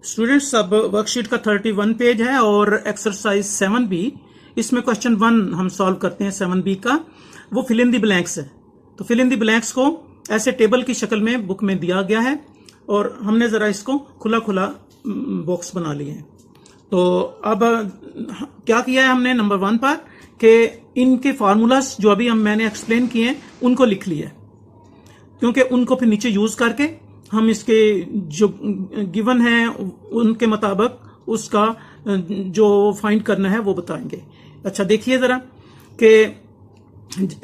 Students, अब worksheet का 31 page है और एक्सरसाइज 7B, इसमें क्वेश्चन 1 हम सॉल्व करते हैं 7B का। वो फिल इन द ब्लैंक्स है। तो फिल इन द ब्लैंक्स को ऐसे टेबल की शक्ल में बुक में दिया गया है और हमने जरा इसको खुला खुला बॉक्स बना लिए हैं। तो अब क्या किया है हमने नंबर 1 पर कि इनके फार्मूलाज जो अभी मैंने एक्सप्लेन किए हैं उनको लिख लिया, क्योंकि उनको फिर नीचे यूज करके हम इसके जो गिवन है उनके मुताबिक उसका जो फाइंड करना है वो बताएंगे। अच्छा देखिए जरा कि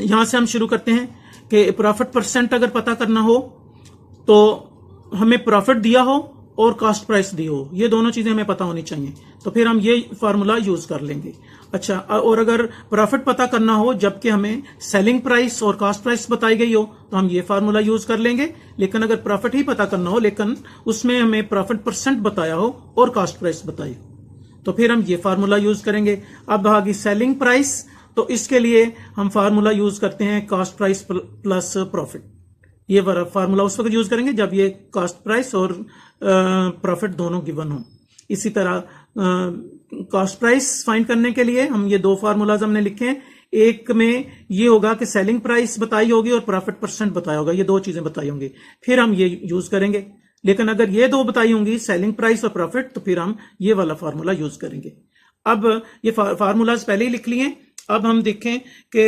यहां से हम शुरू करते हैं कि प्रॉफिट परसेंट अगर पता करना हो तो हमें प्रॉफिट दिया हो और कॉस्ट प्राइस दी हो, ये दोनों चीजें हमें पता होनी चाहिए, तो फिर हम ये फार्मूला यूज कर लेंगे। अच्छा, और अगर प्रॉफिट पता करना हो जबकि हमें सेलिंग प्राइस और कॉस्ट प्राइस बताई गई हो तो हम ये फार्मूला यूज कर लेंगे। लेकिन अगर प्रॉफिट ही पता करना हो लेकिन उसमें हमें प्रॉफिट परसेंट बताया हो और कॉस्ट प्राइस बताई हो तो फिर हम ये फार्मूला यूज करेंगे। अब आ गई सेलिंग प्राइस, तो इसके लिए हम फार्मूला यूज करते हैं कॉस्ट प्राइस प्लस प्रॉफिट। ये फार्मूला उस वक्त यूज करेंगे जब ये कॉस्ट प्राइस और प्रॉफिट दोनों गिवन हो। इसी तरह कॉस्ट प्राइस फाइंड करने के लिए हम ये दो फार्मूलाज हमने लिखे हैं। एक में ये होगा कि सेलिंग प्राइस बताई होगी और प्रॉफिट परसेंट बताया होगा, ये दो चीजें बताई होंगी, फिर हम ये यूज करेंगे। लेकिन अगर ये दो बताई होंगी सेलिंग प्राइस और प्रॉफिट तो फिर हम ये वाला फार्मूला यूज करेंगे। अब ये फार्मूलाज पहले ही लिख लिए। अब हम देखें कि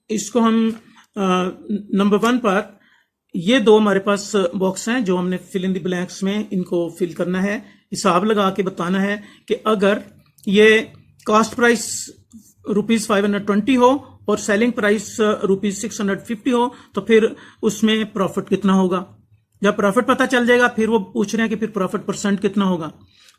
इसको हम नंबर 1 पर ये दो हमारे पास बॉक्स हैं जो हमने फिल इन द ब्लैंक्स में इनको फिल करना है, हिसाब लगा के बताना है कि अगर ये कॉस्ट प्राइस ₹520 हो और सेलिंग प्राइस ₹650 हो तो फिर उसमें प्रॉफिट कितना होगा। जब प्रॉफिट पता चल जाएगा फिर वो पूछ रहे हैं कि फिर प्रॉफिट परसेंट कितना होगा।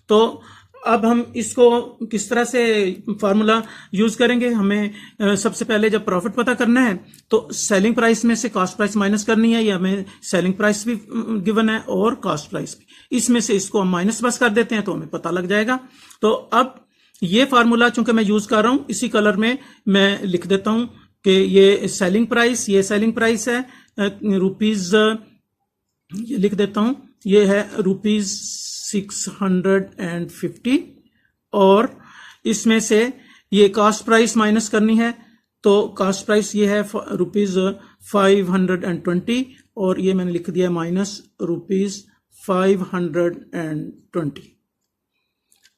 तो अब हम इसको किस तरह से फार्मूला यूज करेंगे। हमें सबसे पहले जब प्रॉफिट पता करना है तो सेलिंग प्राइस में से कॉस्ट प्राइस माइनस करनी है। ये हमें सेलिंग प्राइस भी गिवन है और कॉस्ट प्राइस भी, इसमें से इसको हम माइनस बस कर देते हैं तो हमें पता लग जाएगा। तो अब ये फार्मूला चूंकि मैं यूज कर रहा हूं इसी कलर में मैं लिख देता हूं कि ये सेलिंग प्राइस, ये सेलिंग प्राइस है रुपीज, ये लिख देता हूं, ये है ₹650 और इसमें से ये कॉस्ट प्राइस माइनस करनी है तो कॉस्ट प्राइस ये है ₹520 और ये मैंने लिख दिया माइनस ₹520।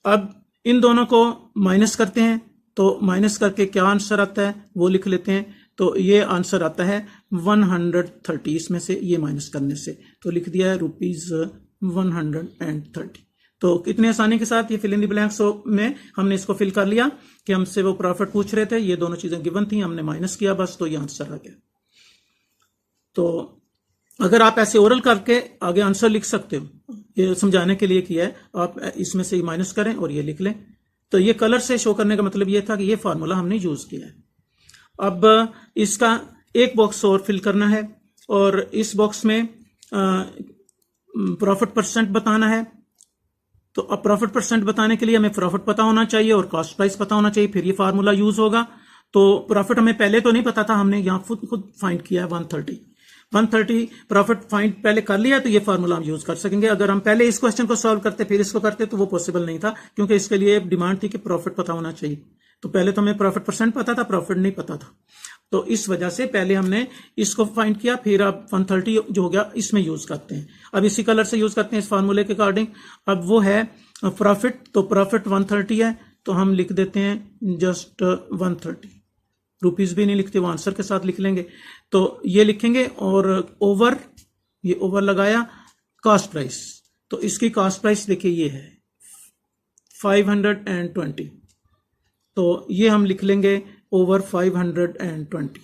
अब इन दोनों को माइनस करते हैं तो माइनस करके क्या आंसर आता है वो लिख लेते हैं। तो ये आंसर आता है 130, इसमें से ये माइनस करने से, तो लिख दिया है ₹130। तो इतनी आसानी के साथ ये फिल इन द ब्लैंक्स में हमने इसको फिल कर लिया कि हमसे वो प्रॉफिट पूछ रहे थे, ये दोनों चीजें गिवन थी, हमने माइनस किया बस, तो ये आंसर आ गया। तो अगर आप ऐसे ओरल करके आगे आंसर लिख सकते हो, ये समझाने के लिए किया है, आप इसमें से माइनस करें और ये लिख लें। तो ये कलर से शो करने का मतलब ये था कि ये फार्मूला हमने यूज किया है। अब इसका एक बॉक्स और फिल करना है और इस बॉक्स में प्रॉफिट परसेंट बताना है। तो अब प्रॉफिट परसेंट बताने के लिए हमें प्रॉफिट पता होना चाहिए और कॉस्ट प्राइस पता होना चाहिए, फिर ये फार्मूला यूज होगा। तो प्रॉफिट हमें पहले तो नहीं पता था, हमने यहाँ खुद फाइंड किया है 130 प्रॉफिट फाइंड पहले कर लिया, तो ये फार्मूला हम यूज कर सकेंगे। अगर हम पहले इस क्वेश्चन को सॉल्व करते फिर इसको करते तो वो पॉसिबल नहीं था, क्योंकि इसके लिए डिमांड थी कि प्रॉफिट पता होना चाहिए। तो पहले तो हमें प्रॉफिट परसेंट पता था, प्रॉफिट नहीं पता था, तो इस वजह से पहले हमने इसको फाइंड किया, फिर अब 130 जो हो गया इसमें यूज करते हैं। अब इसी कलर से यूज करते हैं इस फार्मूले के अकॉर्डिंग। अब वो है प्रॉफिट, तो प्रॉफिट 130 है तो हम लिख देते हैं जस्ट 130, रुपीज भी नहीं लिखते, वो आंसर के साथ लिख लेंगे। तो ये लिखेंगे और ओवर, ये ओवर लगाया कॉस्ट प्राइस, तो इसकी कॉस्ट प्राइस देखिए ये है 520, तो ये हम लिख लेंगे ओवर 520।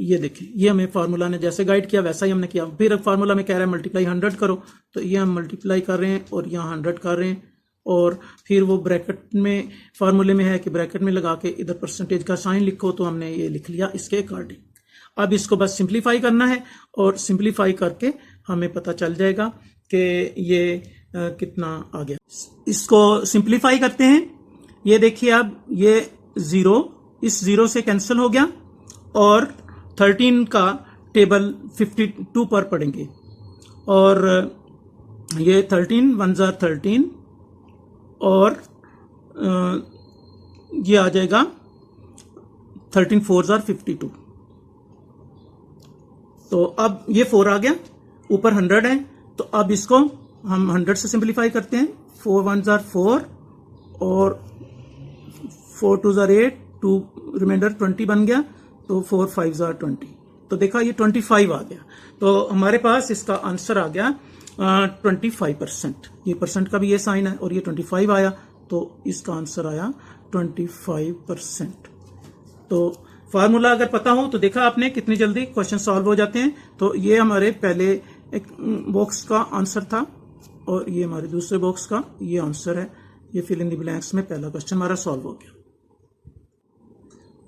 ये देखिए, ये हमें फार्मूला ने जैसे गाइड किया वैसा ही हमने किया। फिर फार्मूला में कह रहा है मल्टीप्लाई 100 करो, तो ये हम मल्टीप्लाई कर रहे हैं और यहाँ 100 कर रहे हैं, और फिर वो ब्रैकेट में फार्मूले में है कि ब्रैकेट में लगा के इधर परसेंटेज का साइन लिखो, तो हमने ये लिख लिया इसके अकॉर्डिंग। अब इसको बस सिंप्लीफाई करना है और सिंप्लीफाई करके हमें पता चल जाएगा कि ये कितना आ गया। इसको सिंप्लीफाई करते हैं, ये देखिए अब ये 0 इस 0 से कैंसिल हो गया और 13 का टेबल 52 पर पढ़ेंगे। और ये 13 1 जार 13 और ये आ जाएगा 13 4 जार 52। तो अब ये 4 आ गया, ऊपर 100 है, तो अब इसको हम 100 से सिंप्लीफाई करते हैं। 4 1 जार 4 और 4 2 जार 8, 2 रिमाइंडर 20 बन गया, तो 4 5 जार 20। तो देखा ये 25 आ गया। तो हमारे पास इसका आंसर आ गया 25%। ये परसेंट का भी ये साइन है और ये 25 आया, तो इसका आंसर आया 25%। तो फार्मूला अगर पता हो तो देखा आपने कितनी जल्दी क्वेश्चन सॉल्व हो जाते हैं। तो ये हमारे पहले एक बॉक्स का आंसर था और ये हमारे दूसरे बॉक्स का ये आंसर है। ये फिल इन द ब्लैंक्स में पहला क्वेश्चन हमारा सॉल्व हो गया।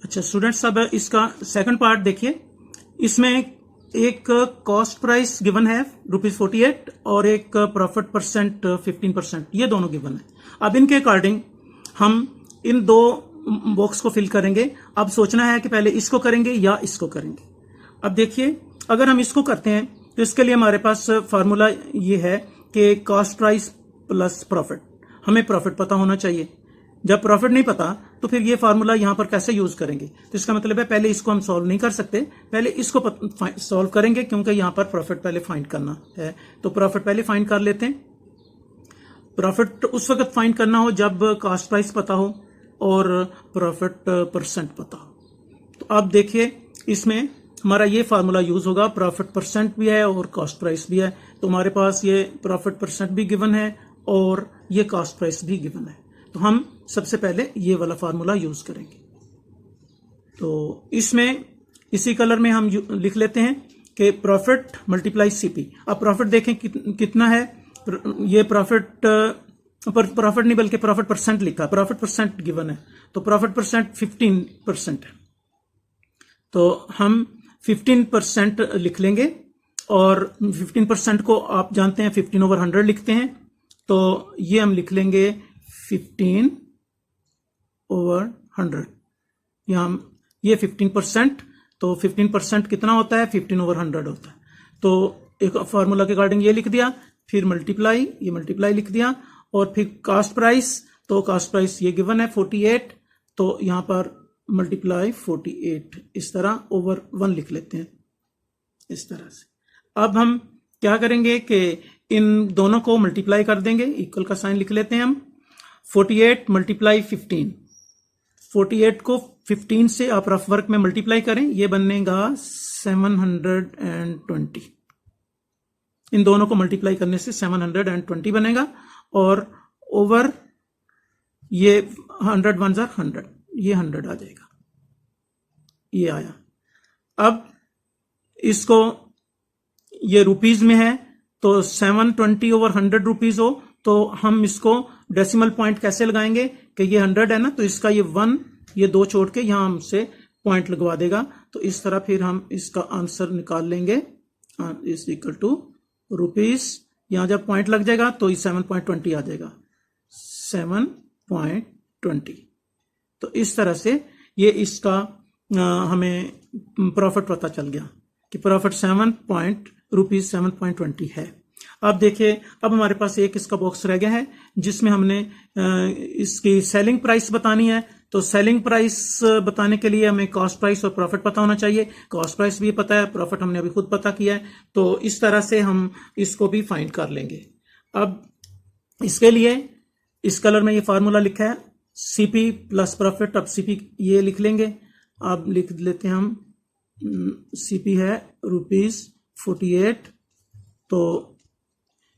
अच्छा स्टूडेंट्स, अब इसका सेकंड पार्ट देखिए। इसमें एक कॉस्ट प्राइस गिवन है ₹48 और एक प्रॉफिट परसेंट 15%, ये दोनों गिवन है। अब इनके अकॉर्डिंग हम इन दो बॉक्स को फिल करेंगे। अब सोचना है कि पहले इसको करेंगे या इसको करेंगे। अब देखिए, अगर हम इसको करते हैं तो इसके लिए हमारे पास फार्मूला ये है कि कॉस्ट प्राइस प्लस प्रॉफिट। हमें प्रॉफिट पता होना चाहिए। जब प्रॉफिट नहीं पता तो फिर ये फार्मूला यहां पर कैसे यूज करेंगे? तो इसका मतलब है पहले इसको हम सॉल्व नहीं कर सकते, पहले इसको सॉल्व करेंगे, क्योंकि यहां पर प्रॉफिट पहले फाइंड करना है। तो प्रॉफिट पहले फाइंड कर लेते हैं। प्रॉफिट उस वक्त फाइंड करना हो जब कॉस्ट प्राइस पता हो और प्रॉफिट परसेंट पता हो। तो अब देखिए, इसमें हमारा ये फार्मूला यूज होगा। प्रॉफिट परसेंट भी है और कॉस्ट प्राइस भी है। तो हमारे पास ये प्रॉफिट परसेंट भी गिवन है और ये कॉस्ट प्राइस भी गिवन है। तो हम सबसे पहले ये वाला फार्मूला यूज करेंगे। तो इसमें इसी कलर में हम लिख लेते हैं कि प्रॉफिट मल्टीप्लाई सीपी। अब प्रॉफिट देखें कितना है। ये प्रॉफिट नहीं बल्कि प्रॉफिट परसेंट लिखा है। प्रॉफिट परसेंट गिवन है, तो प्रॉफिट परसेंट 15% है। तो हम 15% लिख लेंगे और 15% को आप जानते हैं 15/100 लिखते हैं। तो ये हम लिख लेंगे 15/100। यहाँ ये 15%, तो 15% कितना होता है? 15/100 होता है। तो एक फॉर्मूला के अकॉर्डिंग ये लिख दिया, फिर मल्टीप्लाई, ये मल्टीप्लाई लिख दिया, और फिर कॉस्ट प्राइस, तो कॉस्ट प्राइस ये गिवन है 48, तो यहां पर मल्टीप्लाई 48 इस तरह ओवर 1 लिख लेते हैं इस तरह से। अब हम क्या करेंगे कि इन दोनों को मल्टीप्लाई कर देंगे, इक्वल का साइन लिख लेते हैं हम। 48 मल्टीप्लाई 15, 48 को 15 से आप रफ वर्क में मल्टीप्लाई करें, ये बनेगा 720। इन दोनों को मल्टीप्लाई करने से 720 बनेगा और ओवर ये 100 1 जार 100, ये 100 आ जाएगा, ये आया। अब इसको ये रुपीज में है, तो 720/100 रुपीज हो, तो हम इसको डेसिमल पॉइंट कैसे लगाएंगे कि ये 100 है ना, तो इसका ये 1, ये 2 छोड़ के यहां हमसे पॉइंट लगवा देगा। तो इस तरह फिर हम इसका आंसर निकाल लेंगे, इज इक्वल टू रुपीज। यहां जब पॉइंट लग जाएगा तो ये 7.20 आ जाएगा, 7.20। तो इस तरह से ये इसका हमें प्रॉफिट पता चल गया कि प्रॉफिट ₹7.20 है। अब देखिए, अब हमारे पास एक इसका बॉक्स रह गया है जिसमें हमने इसकी सेलिंग प्राइस बतानी है। तो सेलिंग प्राइस बताने के लिए हमें कॉस्ट प्राइस और प्रॉफिट पता होना चाहिए। कॉस्ट प्राइस भी पता है, प्रॉफिट हमने अभी खुद पता किया है, तो इस तरह से हम इसको भी फाइंड कर लेंगे। अब इसके लिए इस कलर में ये फार्मूला लिखा है, सीपी प्लस प्रॉफिट। अब सीपी ये लिख लेंगे, अब लिख लेते हैं हम, सीपी है ₹48, तो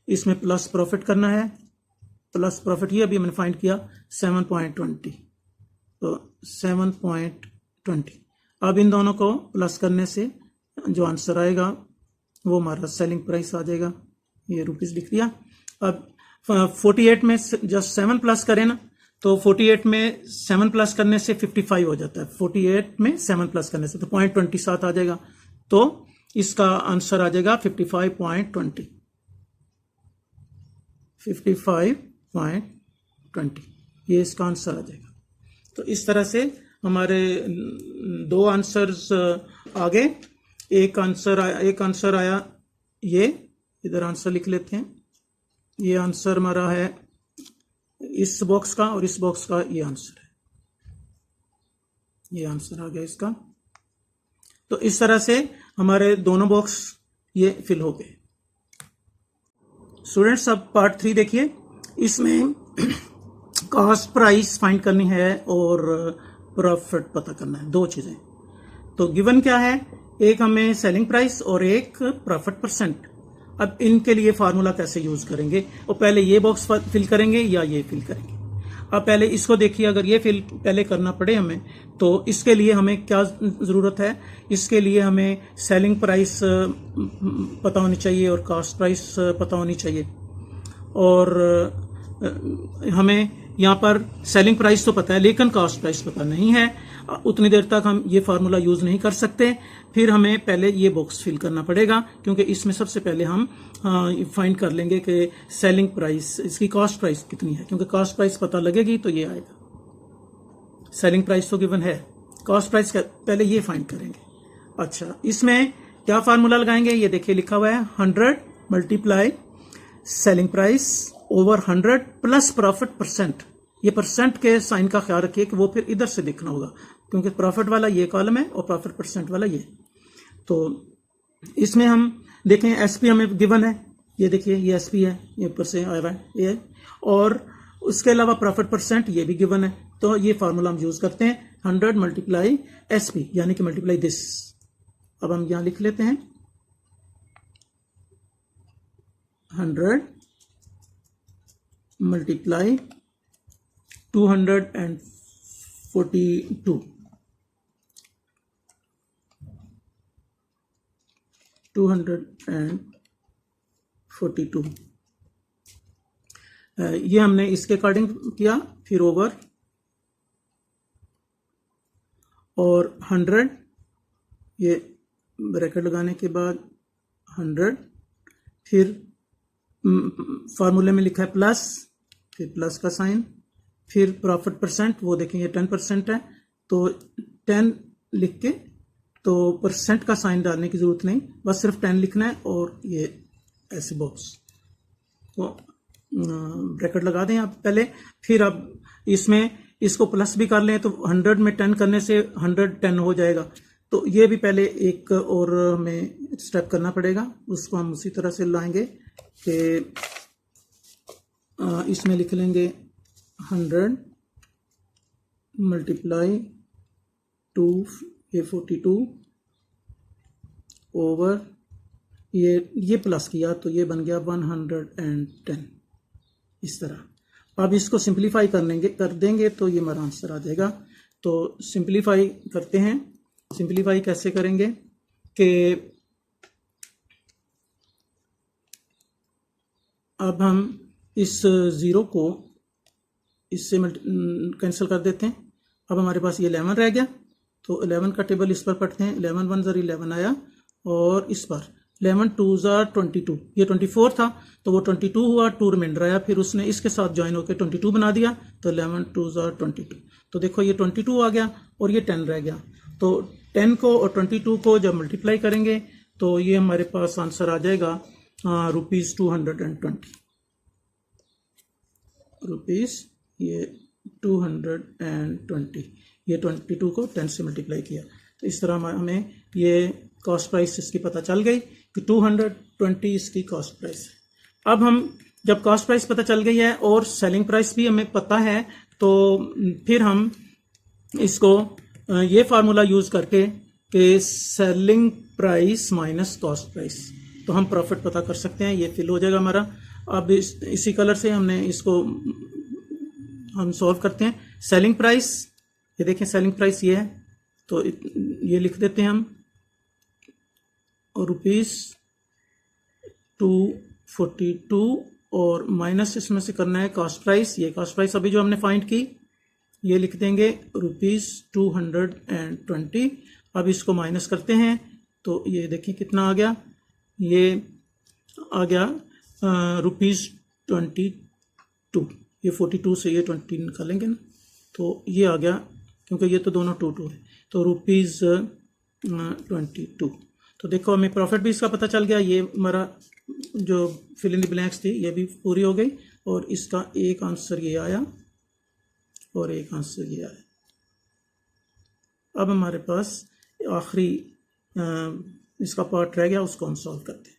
इसमें प्लस प्रॉफिट करना है। प्लस प्रॉफिट ये अभी हमने फाइंड किया 7.20, तो 7.20। अब इन दोनों को प्लस करने से जो आंसर आएगा वो हमारा सेलिंग प्राइस आ जाएगा। ये रुपीज लिख दिया। अब 48 में जस्ट 7 प्लस करें ना, तो 48 में 7 प्लस करने से 55 हो जाता है। 48 में 7 प्लस करने से तो 0.27 आ जाएगा। तो इसका आंसर आ जाएगा 55.20, 55.20, ये इसका आंसर आ जाएगा। तो इस तरह से हमारे 2 आंसर्स आ गए। एक आंसर आया ये, इधर आंसर लिख लेते हैं। ये आंसर हमारा है इस बॉक्स का, और इस बॉक्स का ये आंसर है, ये आंसर आ गया इसका। तो इस तरह से हमारे दोनों बॉक्स ये फिल हो गए। स्टूडेंट्स अब पार्ट 3 देखिए। इसमें कॉस्ट प्राइस फाइंड करनी है और प्रॉफिट पता करना है, दो चीजें। तो गिवन क्या है, एक हमें सेलिंग प्राइस और एक प्रॉफिट परसेंट। अब इनके लिए फार्मूला कैसे यूज करेंगे, और पहले ये बॉक्स फिल करेंगे या ये फिल करेंगे। अब पहले इसको देखिए, अगर ये फिल पहले करना पड़े हमें, तो इसके लिए हमें क्या जरूरत है, इसके लिए हमें सेलिंग प्राइस पता होनी चाहिए और कॉस्ट प्राइस पता होनी चाहिए। और हमें यहाँ पर सेलिंग प्राइस तो पता है लेकिन कॉस्ट प्राइस पता नहीं है, उतनी देर तक हम ये फार्मूला यूज नहीं कर सकते। फिर हमें पहले ये बॉक्स फिल करना पड़ेगा, क्योंकि इसमें सबसे पहले हम फाइंड कर लेंगे कि सेलिंग प्राइस, इसकी कॉस्ट प्राइस कितनी है, क्योंकि कॉस्ट प्राइस पता लगेगी तो ये आएगा। सेलिंग प्राइस तो गिवन है, कॉस्ट प्राइस पहले ये फाइंड करेंगे। अच्छा, इसमें क्या फार्मूला लगाएंगे, ये देखिए लिखा हुआ है 100 multiply selling price over 100 plus profit percent. ये परसेंट के साइन का ख्याल रखिए कि वो फिर इधर से दिखना होगा, क्योंकि प्रॉफिट वाला ये कॉलम है और प्रॉफिट परसेंट वाला ये। तो इसमें हम देखें एसपी हमें गिवन है, ये देखिए ये एसपी है, ये ऊपर से आया हुआ है ये, और उसके अलावा प्रॉफिट परसेंट ये भी गिवन है। तो ये फार्मूला हम यूज करते हैं 100 मल्टीप्लाई एसपी, यानी कि मल्टीप्लाई दिस। अब हम यहां लिख लेते हैं 100 मल्टीप्लाई 242 242 ये हमने इसके अकॉर्डिंग किया, फिर ओवर और 100, ये ब्रैकेट लगाने के बाद 100, फिर फार्मूले में लिखा है प्लस, फिर प्लस का साइन, फिर प्रॉफिट परसेंट, वो देखेंगे 10% है तो 10 लिख के, तो परसेंट का साइन डालने की जरूरत नहीं, बस सिर्फ 10 लिखना है। और ये ऐसे बॉक्स तो ब्रैकेट लगा दें आप पहले। फिर अब इसमें इसको प्लस भी कर लें तो 100 में 10 करने से 110 हो जाएगा। तो ये भी पहले एक और हमें स्टेप करना पड़ेगा, उसको हम उसी तरह से लाएंगे कि इसमें लिख लेंगे 100 मल्टीप्लाई 242 ओवर ये प्लस किया तो ये बन गया 110, इस तरह। अब इसको सिंप्लीफाई कर देंगे तो ये हमारा आंसर आ जाएगा। तो सिंप्लीफाई करते हैं। सिंप्लीफाई कैसे करेंगे कि अब हम इस 0 को इससे कैंसिल कर देते हैं। अब हमारे पास ये 11 रह गया, तो 11 का टेबल इस पर पढ़ते हैं। 11 1 ज़र 11 आया, और इस पर 11 2 ज़र 22, ये 24 था तो वो 22 हुआ, 2 रिमाइंडर आया, फिर उसने इसके साथ ज्वाइन होकर 22 बना दिया, तो 11 2 ज़र 22। तो देखो ये 22 आ गया और ये 10 रह गया। तो 10 को और 22 को जब मल्टीप्लाई करेंगे तो ये हमारे पास आंसर आ जाएगा ₹220, रुपीज़ ये 220, ये 22 को 10 से मल्टीप्लाई किया। तो इस तरह हमें ये कॉस्ट प्राइस इसकी पता चल गई कि 220 इसकी कॉस्ट प्राइस है। अब हम जब कॉस्ट प्राइस पता चल गई है और सेलिंग प्राइस भी हमें पता है, तो फिर हम इसको ये फार्मूला यूज करके कि selling price minus cost price, तो हम प्रॉफिट पता कर सकते हैं। ये फिल हो जाएगा हमारा। अब इसी कलर से हमने इसको हम सॉल्व करते हैं। सेलिंग प्राइस, ये देखें सेलिंग प्राइस ये है, तो ये लिख देते हैं हम, और ₹242 और माइनस इसमें से करना है कॉस्ट प्राइस। ये कॉस्ट प्राइस अभी जो हमने फाइंड की, ये लिख देंगे ₹220। अब इसको माइनस करते हैं तो ये देखिए कितना आ गया, ये आ गया ₹22। ये 42 से ये 20 निकालेंगे ना, तो ये आ गया, क्योंकि ये तो दोनों 2 है, तो ₹22। तो देखो हमें प्रॉफिट भी इसका पता चल गया, ये हमारा जो फिल इन द ब्लैंक्स थी ये भी पूरी हो गई, और इसका एक आंसर ये आया और एक आंसर ये आया। अब हमारे पास आखिरी इसका पार्ट रह गया, उसको हम सॉल्व करते हैं।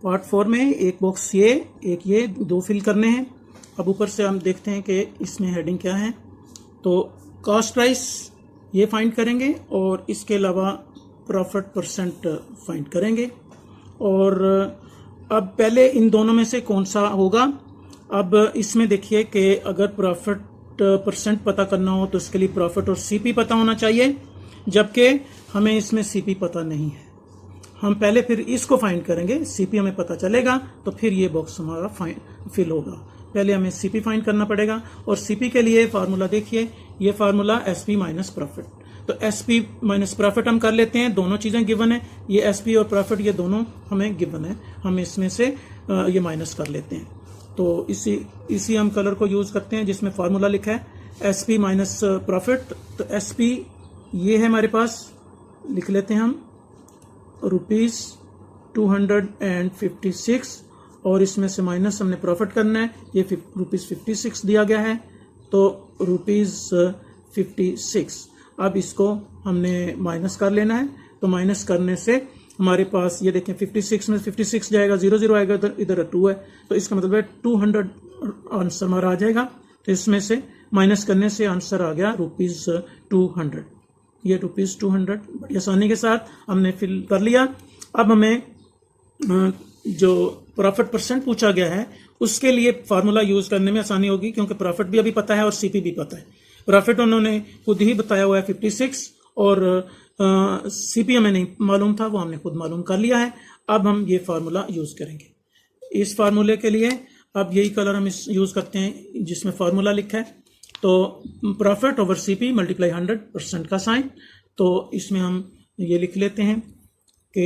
पार्ट 4 में एक बॉक्स ये दो फिल करने हैं। अब ऊपर से हम देखते हैं कि इसमें हेडिंग क्या है। तो कॉस्ट प्राइस ये फाइंड करेंगे और इसके अलावा प्रॉफिट परसेंट फाइंड करेंगे। और अब पहले इन दोनों में से कौन सा होगा। अब इसमें देखिए कि अगर प्रॉफिट परसेंट पता करना हो तो इसके लिए प्रॉफिट और सीपी पता होना चाहिए, जबकि हमें इसमें सीपी पता नहीं है। हम पहले फिर इसको फाइंड करेंगे, सीपी हमें पता चलेगा तो फिर ये बॉक्स हमारा फिल होगा। पहले हमें सीपी फाइंड करना पड़ेगा, और सीपी के लिए फार्मूला देखिए, ये फार्मूला एसपी माइनस प्रॉफिट। तो एसपी माइनस प्रॉफिट हम कर लेते हैं, दोनों चीजें गिवन है, ये एसपी और प्रॉफिट ये दोनों हमें गिवन है, हम इसमें से ये माइनस कर लेते हैं। तो इसी हम कलर को यूज करते हैं जिसमें फार्मूला लिखा है एसपी माइनस प्रॉफिट। तो एसपी ये है हमारे पास, लिख लेते हैं हम ₹256, और इसमें से माइनस हमने प्रॉफिट करना है, ये ₹56 दिया गया है, तो ₹56। अब इसको हमने माइनस कर लेना है। तो माइनस करने से हमारे पास ये देखें 56 में 56 जाएगा, 0 आएगा, इधर 2 है, तो इसका मतलब है 200 आंसर हमारा आ जाएगा। तो इसमें से माइनस करने से आंसर आ गया ₹200। ये ₹200 बड़ी आसानी के साथ हमने फिल कर लिया। अब हमें जो प्रॉफिट परसेंट पूछा गया है उसके लिए फार्मूला यूज करने में आसानी होगी, क्योंकि प्रॉफिट भी अभी पता है और सीपी भी पता है। प्रॉफिट उन्होंने खुद ही बताया हुआ है 56, और सीपी हमें नहीं मालूम था, वो हमने खुद मालूम कर लिया है। अब हम ये फार्मूला यूज करेंगे। इस फार्मूले के लिए अब यही कलर हम यूज करते हैं जिसमें फार्मूला लिखा है। तो प्रॉफिट ओवर सीपी मल्टीप्लाई 100% का साइन। तो इसमें हम ये लिख लेते हैं कि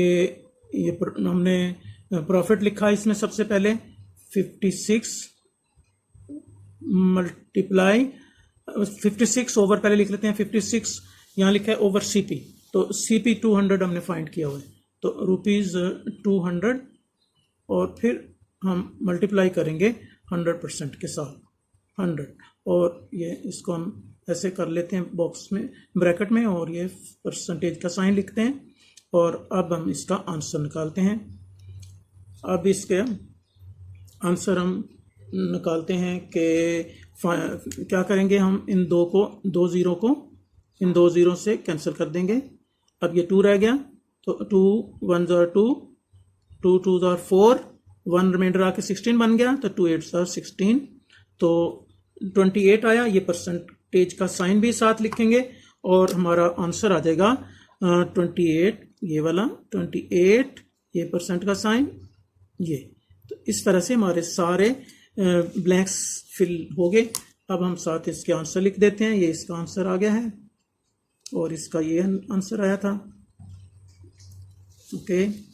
ये हमने प्रॉफिट लिखा है इसमें सबसे पहले 56 मल्टीप्लाई 56 ओवर, पहले लिख लेते हैं 56, यहाँ लिखा है ओवर सीपी। तो सीपी 200 हमने फाइंड किया हुआ है, तो ₹200, और फिर हम मल्टीप्लाई करेंगे 100% के साथ, 100, और ये इसको हम ऐसे कर लेते हैं बॉक्स में ब्रैकेट में, और ये परसेंटेज का साइन लिखते हैं। और अब हम इसका आंसर निकालते हैं। अब इसके आंसर हम निकालते हैं कि क्या करेंगे, हम इन दो जीरो को इन 2 जीरो से कैंसिल कर देंगे। अब ये 2 रह गया, तो 2 1 are 2, 2 2 are 4, 1 रिमाइंडर आके 16 बन गया, तो 2 8 are 16, तो 28 आया। ये परसेंटेज का साइन भी साथ लिखेंगे और हमारा आंसर आ जाएगा 28, ये वाला 28, ये परसेंट का साइन ये। तो इस तरह से हमारे सारे ब्लैंक्स फिल हो गए। अब हम साथ इसके आंसर लिख देते हैं। ये इसका आंसर आ गया है और इसका ये आंसर आया था। ओके।